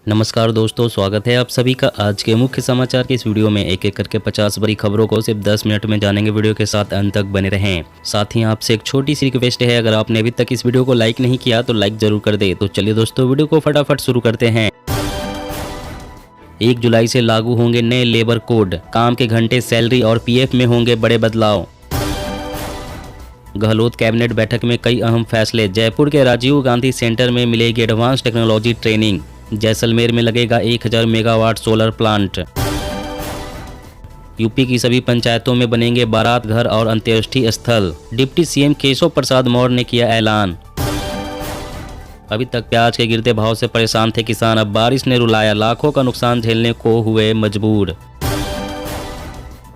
नमस्कार दोस्तों, स्वागत है आप सभी का आज के मुख्य समाचार के इस वीडियो में। एक एक करके 50 बड़ी खबरों को सिर्फ 10 मिनट में जानेंगे। वीडियो के साथ अंत तक बने रहें। साथ ही आपसे एक छोटी सी रिक्वेस्ट है, अगर आपने अभी तक इस वीडियो को लाइक नहीं किया तो लाइक जरूर कर दे। तो चलिए दोस्तों, वीडियो को फटाफट शुरू करते हैं। 1 जुलाई से लागू होंगे नए लेबर कोड, काम के घंटे, सैलरी और पीएफ में होंगे बड़े बदलाव। गहलोत कैबिनेट बैठक में कई अहम फैसले। जयपुर के राजीव गांधी सेंटर में मिलेगी एडवांस टेक्नोलॉजी ट्रेनिंग। जैसलमेर में लगेगा 1000 मेगावाट सोलर प्लांट। यूपी की सभी पंचायतों में बनेंगे बारात घर और अंत्येष्टि स्थल। डिप्टी सीएम केशव प्रसाद मौर्य ने किया ऐलान। अभी तक प्याज के गिरते भाव से परेशान थे किसान, अब बारिश ने रुलाया, लाखों का नुकसान झेलने को हुए मजबूर।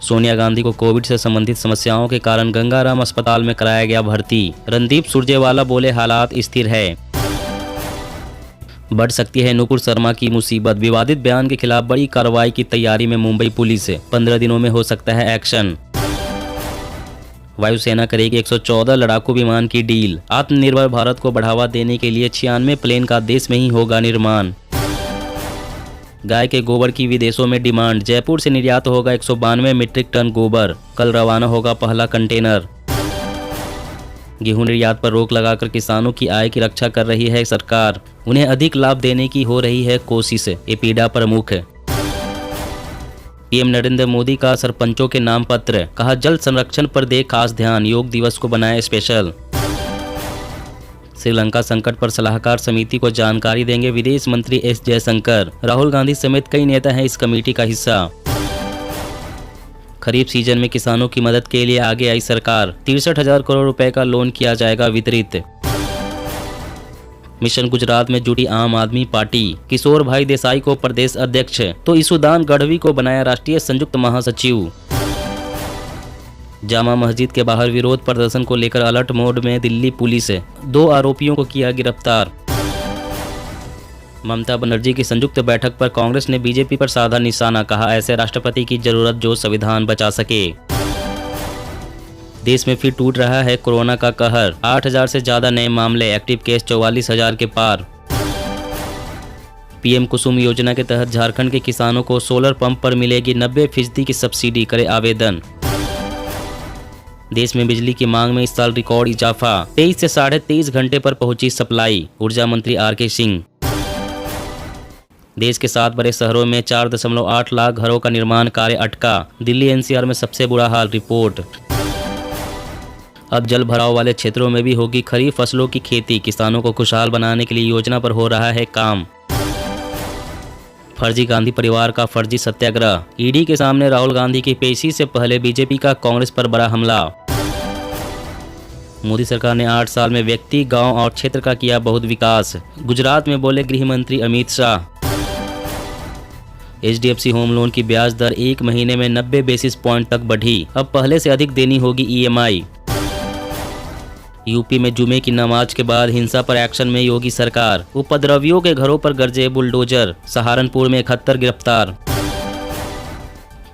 सोनिया गांधी को कोविड से संबंधित समस्याओं के कारण गंगाराम अस्पताल में कराया गया भर्ती। रणदीप सुरजेवाला बोले हालात स्थिर है। बढ़ सकती है नुपुर शर्मा की मुसीबत। विवादित बयान के खिलाफ बड़ी कार्रवाई की तैयारी में मुंबई पुलिस। 15 दिनों में हो सकता है एक्शन। वायुसेना करेगी 114 लड़ाकू विमान की डील। आत्मनिर्भर भारत को बढ़ावा देने के लिए 96 प्लेन का देश में ही होगा निर्माण। गाय के गोबर की विदेशों में डिमांड। जयपुर से निर्यात होगा 192 मीट्रिक टन गोबर। कल रवाना होगा पहला कंटेनर। गेहूं निर्यात पर रोक लगाकर किसानों की आय की रक्षा कर रही है सरकार। उन्हें अधिक लाभ देने की हो रही है कोशिश। एपीडा प्रमुख। पीएम नरेंद्र मोदी का सरपंचों के नाम पत्र, कहा जल संरक्षण पर दे खास ध्यान, योग दिवस को बनाए स्पेशल। श्रीलंका संकट पर सलाहकार समिति को जानकारी देंगे विदेश मंत्री एस जयशंकर। राहुल गांधी समेत कई नेता हैं इस कमेटी का हिस्सा। खरीफ सीजन में किसानों की मदद के लिए आगे आई सरकार। 63,000 करोड़ रुपए का लोन किया जाएगा वितरित। मिशन गुजरात में जुटी आम आदमी पार्टी। किशोर भाई देसाई को प्रदेश अध्यक्ष तो ईसुदान गढ़वी को बनाया राष्ट्रीय संयुक्त महासचिव। जामा मस्जिद के बाहर विरोध प्रदर्शन को लेकर अलर्ट मोड में दिल्ली पुलिस। 2 आरोपियों को किया गिरफ्तार। ममता बनर्जी की संयुक्त बैठक पर कांग्रेस ने बीजेपी पर साधा निशाना, कहा ऐसे राष्ट्रपति की जरूरत जो संविधान बचा सके। देश में फिर टूट रहा है कोरोना का कहर। 8000 से ज्यादा नए मामले, एक्टिव केस 44,000 के पार। पीएम कुसुम योजना के तहत झारखंड के किसानों को सोलर पंप पर मिलेगी 90% की सब्सिडी, करे आवेदन। देश में बिजली की मांग में इस साल रिकॉर्ड इजाफा। 23 से 23.5 घंटे पर पहुंची सप्लाई। ऊर्जा मंत्री आर.के. सिंह। देश के 7 बड़े शहरों में 4.8 लाख घरों का निर्माण कार्य अटका। दिल्ली एनसीआर में सबसे बुरा हाल, रिपोर्ट। अब जल भराव वाले क्षेत्रों में भी होगी खरीफ फसलों की खेती। किसानों को खुशहाल बनाने के लिए योजना पर हो रहा है काम। फर्जी गांधी परिवार का फर्जी सत्याग्रह। ईडी के सामने राहुल गांधी की पेशी से पहले बीजेपी का कांग्रेस पर बड़ा हमला। मोदी सरकार ने 8 साल में व्यक्ति, गांव और क्षेत्र का किया बहुत विकास। गुजरात में बोले गृह मंत्री Amit Shah. HDFC home loan की ब्याज दर 1 महीने में 90 बेसिस पॉइंट तक बढ़ी। अब पहले से अधिक देनी होगी ईएमआई। यूपी में जुमे की नमाज के बाद हिंसा पर एक्शन में योगी सरकार। उपद्रवियों के घरों पर गरजे बुलडोजर। सहारनपुर में 71 गिरफ्तार।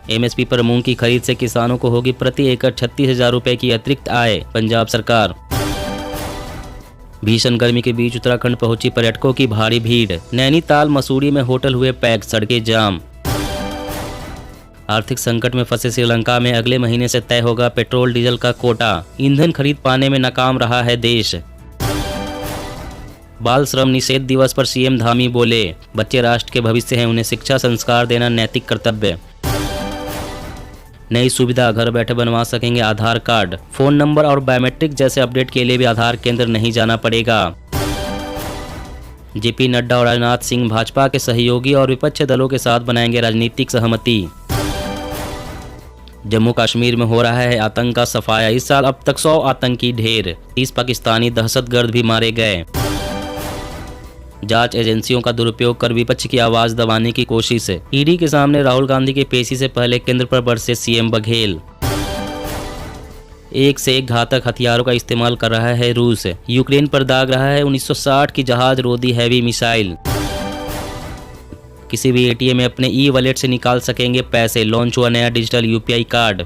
एमएसपी पर मूंग की खरीद से किसानों को होगी प्रति एकड़ 36,000 रुपए की अतिरिक्त आय, पंजाब सरकार। भीषण गर्मी के बीच उत्तराखंड पहुंची पर्यटकों की भारी भीड़। नैनीताल, मसूरी में होटल हुए पैक, सड़कें जाम। आर्थिक संकट में फंसे श्रीलंका में अगले महीने से तय होगा पेट्रोल डीजल का कोटा। ईंधन खरीद पाने में नाकाम रहा है देश। बाल श्रम निषेध दिवस पर सीएम धामी बोले, बच्चे राष्ट्र के भविष्य हैं, उन्हें शिक्षा संस्कार देना नैतिक कर्तव्य। नई सुविधा, घर बैठे बनवा सकेंगे आधार कार्ड। फोन नंबर और बायोमेट्रिक जैसे अपडेट के लिए भी आधार केंद्र नहीं जाना पड़ेगा। जेपी नड्डा और राजनाथ सिंह भाजपा के सहयोगी और विपक्षी दलों के साथ बनाएंगे राजनीतिक सहमति। जम्मू कश्मीर में हो रहा है आतंक का सफाया। इस साल अब तक 100 आतंकी ढेर। 30 पाकिस्तानी दहशतगर्द भी मारे गए। जांच एजेंसियों का दुरुपयोग कर विपक्ष की आवाज दबाने की कोशिश। ईडी के सामने राहुल गांधी की पेशी से पहले केंद्र पर बरसे सीएम बघेल। एक से एक घातक हथियारों का इस्तेमाल कर रहा है रूस। यूक्रेन पर दाग रहा है 1960 की जहाज रोधी हैवी मिसाइल। किसी भी एटीएम में अपने ई वॉलेट से निकाल सकेंगे पैसे। लॉन्च हुआ नया डिजिटल यूपीआई कार्ड।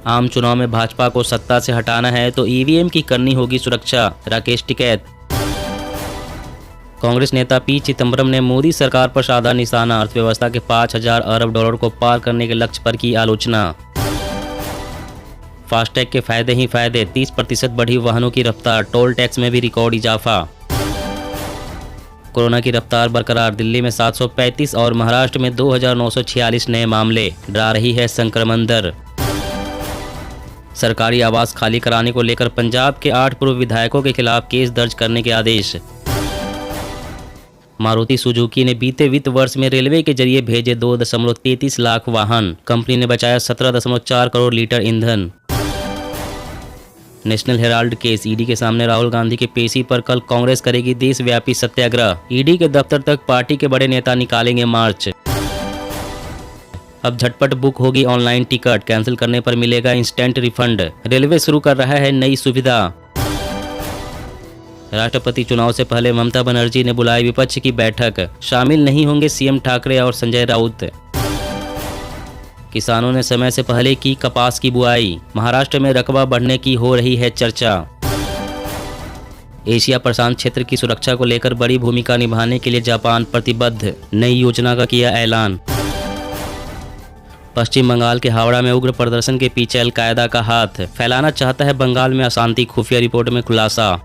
आम चुनाव में भाजपा को सत्ता से हटाना है तो ईवीएम की करनी होगी सुरक्षा, राकेश टिकैत। कांग्रेस नेता पी चिदम्बरम ने मोदी सरकार पर साधा निशाना, अर्थव्यवस्था के 5,000 अरब डॉलर को पार करने के लक्ष्य पर की आलोचना। फास्टैग के फायदे ही फायदे, 30% बढ़ी वाहनों की रफ्तार, टोल टैक्स में भी रिकॉर्ड इजाफा। कोरोना की रफ्तार बरकरार, दिल्ली में 735 और महाराष्ट्र में 2,946 नए मामले, डरा रही है संक्रमण दर। सरकारी आवास खाली कराने को लेकर पंजाब के 8 पूर्व विधायकों के खिलाफ केस दर्ज करने के आदेश। मारुति सुजुकी ने बीते वित्त वर्ष में रेलवे के जरिए भेजे 2.33 लाख वाहन, कंपनी ने बचाया 17.4 करोड़ लीटर ईंधन। नेशनल हेराल्ड केस, ईडी के सामने राहुल गांधी की पेशी पर कल कांग्रेस करेगी देशव्यापी सत्याग्रह, ईडी के दफ्तर तक पार्टी के बड़े नेता निकालेंगे मार्च। अब झटपट बुक होगी ऑनलाइन टिकट, कैंसिल करने पर मिलेगा इंस्टेंट रिफंड, रेलवे शुरू कर रहा है नई सुविधा। राष्ट्रपति चुनाव से पहले ममता बनर्जी ने बुलाई विपक्ष की बैठक, शामिल नहीं होंगे सीएम ठाकरे और संजय राउत। किसानों ने समय से पहले की कपास की बुआई, महाराष्ट्र में रकबा बढ़ने की हो रही है चर्चा। एशिया प्रशांत क्षेत्र की सुरक्षा को लेकर बड़ी भूमिका निभाने के लिए जापान प्रतिबद्ध, नई योजना का किया ऐलान। पश्चिम बंगाल के हावड़ा में उग्र प्रदर्शन के पीछे अलकायदा का हाथ, फैलाना चाहता है बंगाल में अशांति, खुफिया रिपोर्ट में खुलासा।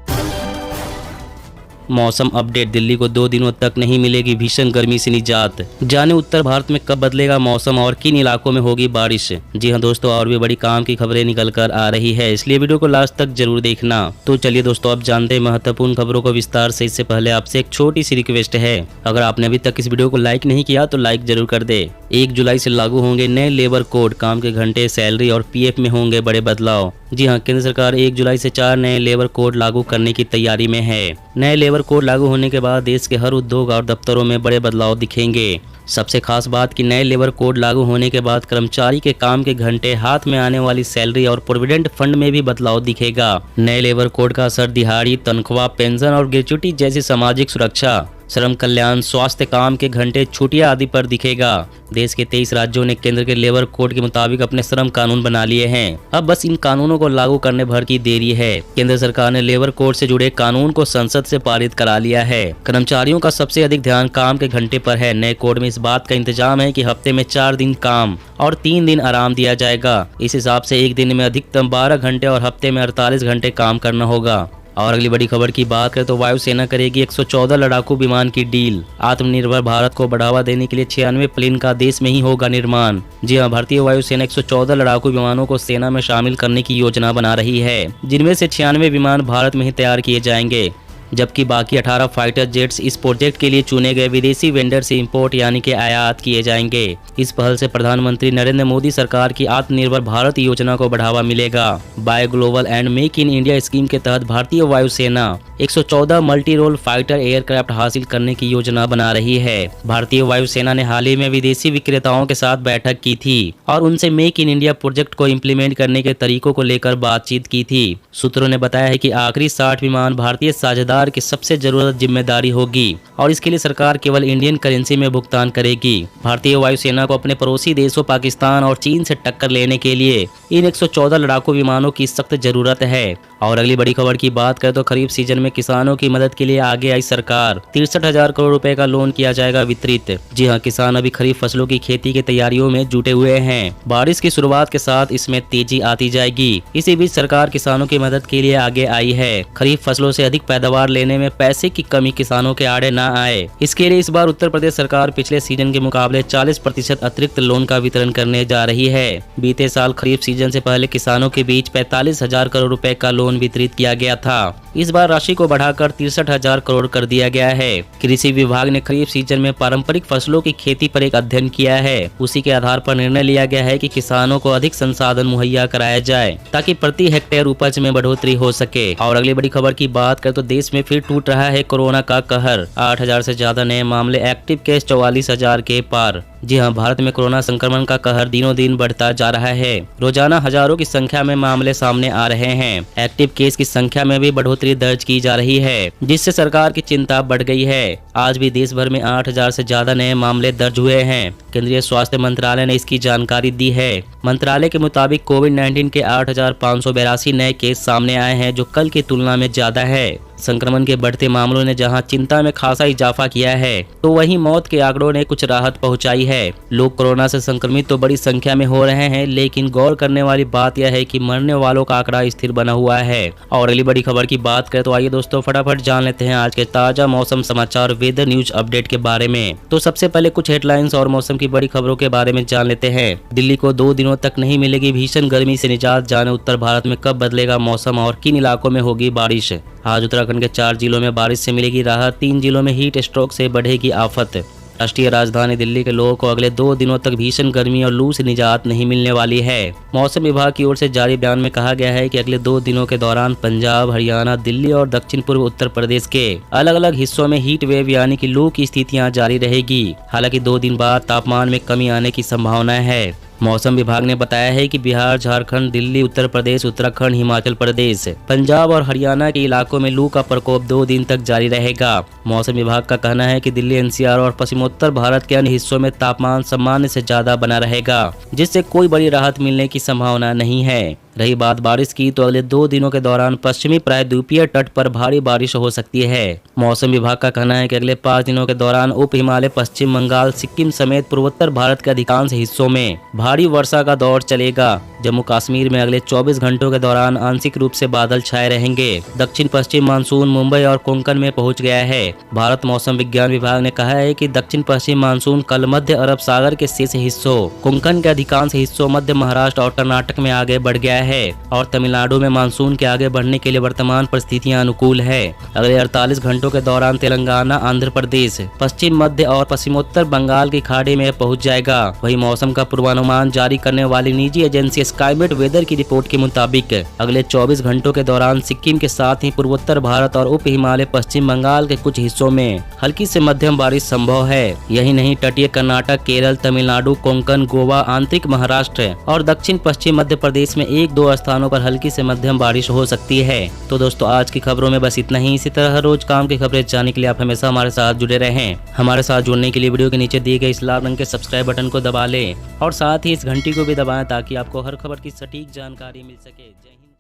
मौसम अपडेट, दिल्ली को 2 दिनों तक नहीं मिलेगी भीषण गर्मी से निजात, जाने उत्तर भारत में कब बदलेगा मौसम और किन इलाकों में होगी बारिश। जी हाँ दोस्तों, और भी बड़ी काम की खबरें निकल कर आ रही है, इसलिए वीडियो को लास्ट तक जरूर देखना। तो चलिए दोस्तों, अब जानते हैं महत्वपूर्ण खबरों को विस्तार से। इससे पहले आपसे एक छोटी सी रिक्वेस्ट है, अगर आपने अभी तक इस वीडियो को लाइक नहीं किया तो लाइक जरूर कर दे। 1 जुलाई से लागू होंगे नए लेबर कोड, काम के घंटे, सैलरी और पीएफ में होंगे बड़े बदलाव। जी हाँ, केंद्र सरकार 1 जुलाई से 4 नए लेबर कोड लागू करने की तैयारी में है। नए लेबर कोड लागू होने के बाद देश के हर उद्योग और दफ्तरों में बड़े बदलाव दिखेंगे। सबसे खास बात कि नए लेबर कोड लागू होने के बाद कर्मचारी के काम के घंटे, हाथ में आने वाली सैलरी और प्रोविडेंट फंड में भी बदलाव दिखेगा। नए लेबर कोड का असर दिहाड़ी, तनख्वाह, पेंशन और ग्रेच्युटी जैसी सामाजिक सुरक्षा, श्रम कल्याण, स्वास्थ्य, काम के घंटे, छुट्टियां आदि पर दिखेगा। देश के 23 राज्यों ने केंद्र के लेबर कोड के मुताबिक अपने श्रम कानून बना लिए हैं। अब बस इन कानूनों को लागू करने भर की देरी है। केंद्र सरकार ने लेबर कोड से जुड़े कानून को संसद से पारित करा लिया है। कर्मचारियों का सबसे अधिक ध्यान काम के घंटे पर है। नए कोड में इस बात का इंतजाम है कि हफ्ते में 4 दिन काम और 3 दिन आराम दिया जाएगा। इस हिसाब से एक दिन में अधिकतम 12 घंटे और हफ्ते में 48 घंटे काम करना होगा। और अगली बड़ी खबर की बात करें तो वायुसेना करेगी 114 लड़ाकू विमान की डील, आत्मनिर्भर भारत को बढ़ावा देने के लिए 96 प्लेन का देश में ही होगा निर्माण। जी हां, भारतीय वायुसेना 114 लड़ाकू विमानों को सेना में शामिल करने की योजना बना रही है, जिनमें से 96 विमान भारत में ही तैयार किए जाएंगे, जबकि बाकी 18 फाइटर जेट्स इस प्रोजेक्ट के लिए चुने गए विदेशी वेंडर से इंपोर्ट यानी कि आयात किए जाएंगे। इस पहल से प्रधानमंत्री नरेंद्र मोदी सरकार की आत्मनिर्भर भारत योजना को बढ़ावा मिलेगा। Buy global and make in India scheme के तहत भारतीय वायुसेना 114 मल्टी रोल फाइटर एयरक्राफ्ट हासिल करने की योजना बना रही है। भारतीय वायुसेना ने हाल ही में विदेशी विक्रेताओं के साथ बैठक की थी और उनसे मेक इन इंडिया प्रोजेक्ट को इम्प्लीमेंट करने के तरीकों को लेकर बातचीत की थी। सूत्रों ने बताया है कि आखिरी 60 विमान भारतीय साझेदार की सबसे जरूरत जिम्मेदारी होगी और इसके लिए सरकार केवल इंडियन करेंसी में भुगतान करेगी। भारतीय वायुसेना को अपने पड़ोसी देशों पाकिस्तान और चीन से टक्कर लेने के लिए इन 114 लड़ाकू विमानों की सख्त जरूरत है। और अगली बड़ी खबर की बात करें तो खरीफ सीजन में किसानों की मदद के लिए आगे आई सरकार, 63,000 करोड़ रुपए का लोन किया जाएगा वितरित। जी हां, किसान अभी खरीफ फसलों की खेती की तैयारियों में जुटे हुए हैं। बारिश की शुरुआत के साथ इसमें तेजी आती जाएगी। इसी बीच सरकार किसानों की मदद के लिए आगे आई है। खरीफ फसलों से अधिक पैदावार लेने में पैसे की कमी किसानों के आड़े न आए, इसके लिए इस बार उत्तर प्रदेश सरकार पिछले सीजन के मुकाबले 40% अतिरिक्त लोन का वितरण करने जा रही है। बीते साल खरीफ सीजन से पहले किसानों के बीच 45,000 करोड़ रुपए का लोन वितरित किया गया था। इस बार राशि को बढ़ाकर 63,000 करोड़ कर दिया गया है। कृषि विभाग ने खरीफ सीजन में पारंपरिक फसलों की खेती पर एक अध्ययन किया है। उसी के आधार पर निर्णय लिया गया है कि किसानों को अधिक संसाधन मुहैया कराया जाए ताकि प्रति हेक्टेयर उपज में बढ़ोतरी हो सके। और अगली बड़ी खबर की बात करें तो देश में फिर टूट रहा है कोरोना का कहर। 8,000 से ज्यादा नए मामले, एक्टिव केस 44,000 के पार। जी हां, भारत में कोरोना संक्रमण का कहर दिनों दिन बढ़ता जा रहा है। रोजाना हजारों की संख्या में मामले सामने आ रहे हैं। एक्टिव केस की संख्या में भी बढ़ोतरी दर्ज की जा रही है, जिससे सरकार की चिंता बढ़ गई है। आज भी देश भर में 8,000 से ज्यादा नए मामले दर्ज हुए हैं। केंद्रीय स्वास्थ्य मंत्रालय ने इसकी जानकारी दी है। मंत्रालय के मुताबिक कोविड-19 के 8,582 नए केस सामने आए हैं, जो कल की तुलना में ज्यादा है। संक्रमण के बढ़ते मामलों ने जहां चिंता में खासा इजाफा किया है, तो वहीं मौत के आंकड़ों ने कुछ राहत पहुंचाई है। लोग कोरोना से संक्रमित तो बड़ी संख्या में हो रहे हैं, लेकिन गौर करने वाली बात यह है कि मरने वालों का आंकड़ा स्थिर बना हुआ है। और अगली बड़ी खबर की बात करें तो आइए दोस्तों फटाफट जान लेते हैं आज के ताजा मौसम समाचार वेदर न्यूज अपडेट के बारे में। तो सबसे पहले कुछ हेडलाइंस और मौसम की बड़ी खबरों के बारे में जान लेते हैं। दिल्ली को 2 दिनों तक नहीं मिलेगी भीषण गर्मी से निजात, जाने उत्तर भारत में कब बदलेगा मौसम और किन इलाकों में होगी बारिश। आज उत्तराखंड के 4 जिलों में बारिश से मिलेगी राहत, 3 जिलों में हीट स्ट्रोक से बढ़ेगी आफत। राष्ट्रीय राजधानी दिल्ली के लोगों को अगले 2 दिनों तक भीषण गर्मी और लू से निजात नहीं मिलने वाली है। मौसम विभाग की ओर से जारी बयान में कहा गया है कि अगले 2 दिनों के दौरान पंजाब, हरियाणा, दिल्ली और दक्षिण पूर्व उत्तर प्रदेश के अलग अलग हिस्सों में हीट वेव यानी कि लू की स्थितियां जारी रहेगी। हालांकि 2 दिन बाद तापमान में कमी आने की संभावना है। मौसम विभाग ने बताया है कि बिहार, झारखंड, दिल्ली, उत्तर प्रदेश, उत्तराखंड, हिमाचल प्रदेश, पंजाब और हरियाणा के इलाकों में लू का प्रकोप 2 दिन तक जारी रहेगा। मौसम विभाग का कहना है कि दिल्ली, एनसीआर और पश्चिमोत्तर भारत के अन्य हिस्सों में तापमान सामान्य से ज्यादा बना रहेगा, जिससे कोई बड़ी राहत मिलने की संभावना नहीं है। रही बात बारिश की, तो अगले 2 दिनों के दौरान पश्चिमी प्रायद्वीपीय तट पर भारी बारिश हो सकती है। मौसम विभाग का कहना है कि अगले 5 दिनों के दौरान उप हिमालय, पश्चिम बंगाल, सिक्किम समेत पूर्वोत्तर भारत के अधिकांश हिस्सों में भारी वर्षा का दौर चलेगा। जम्मू कश्मीर में अगले 24 घंटों के दौरान आंशिक रूप से बादल छाए रहेंगे। दक्षिण पश्चिम मानसून मुंबई और कोंकण में पहुंच गया है। भारत मौसम विज्ञान विभाग ने कहा है कि दक्षिण पश्चिम मानसून कल मध्य अरब सागर के शेष हिस्सों, कोंकण के अधिकांश हिस्सों, मध्य महाराष्ट्र और कर्नाटक में आगे बढ़ गया है और तमिलनाडु में मानसून के आगे बढ़ने के लिए वर्तमान परिस्थितियां अनुकूल है। अगले 48 घंटों के दौरान तेलंगाना, आंध्र प्रदेश, पश्चिम मध्य और पश्चिमोत्तर बंगाल की खाड़ी में पहुंच जाएगा। वहीं मौसम का पूर्वानुमान जारी करने वाली निजी एजेंसी स्काईमेट वेदर की रिपोर्ट के मुताबिक अगले 24 घंटों के दौरान सिक्किम के साथ ही पूर्वोत्तर भारत और उप हिमालय, पश्चिम बंगाल के कुछ हिस्सों में हल्की से मध्यम बारिश संभव है। यही नहीं, तटीय कर्नाटक, केरल, तमिलनाडु, कोंकण, गोवा, आंतरिक महाराष्ट्र और दक्षिण पश्चिम मध्य प्रदेश में 1-2 स्थानों पर हल्की से मध्यम बारिश हो सकती है। तो दोस्तों आज की खबरों में बस इतना ही। इसी तरह हर रोज काम की खबरें जानने के लिए आप हमेशा हमारे साथ जुड़े रहें। हमारे साथ जुड़ने के लिए वीडियो के नीचे दिए गए इस लाल रंग के सब्सक्राइब बटन को दबा लें और साथ ही इस घंटी को भी दबाएं, ताकि आपको हर खबर की सटीक जानकारी मिल सके। जय हिंद।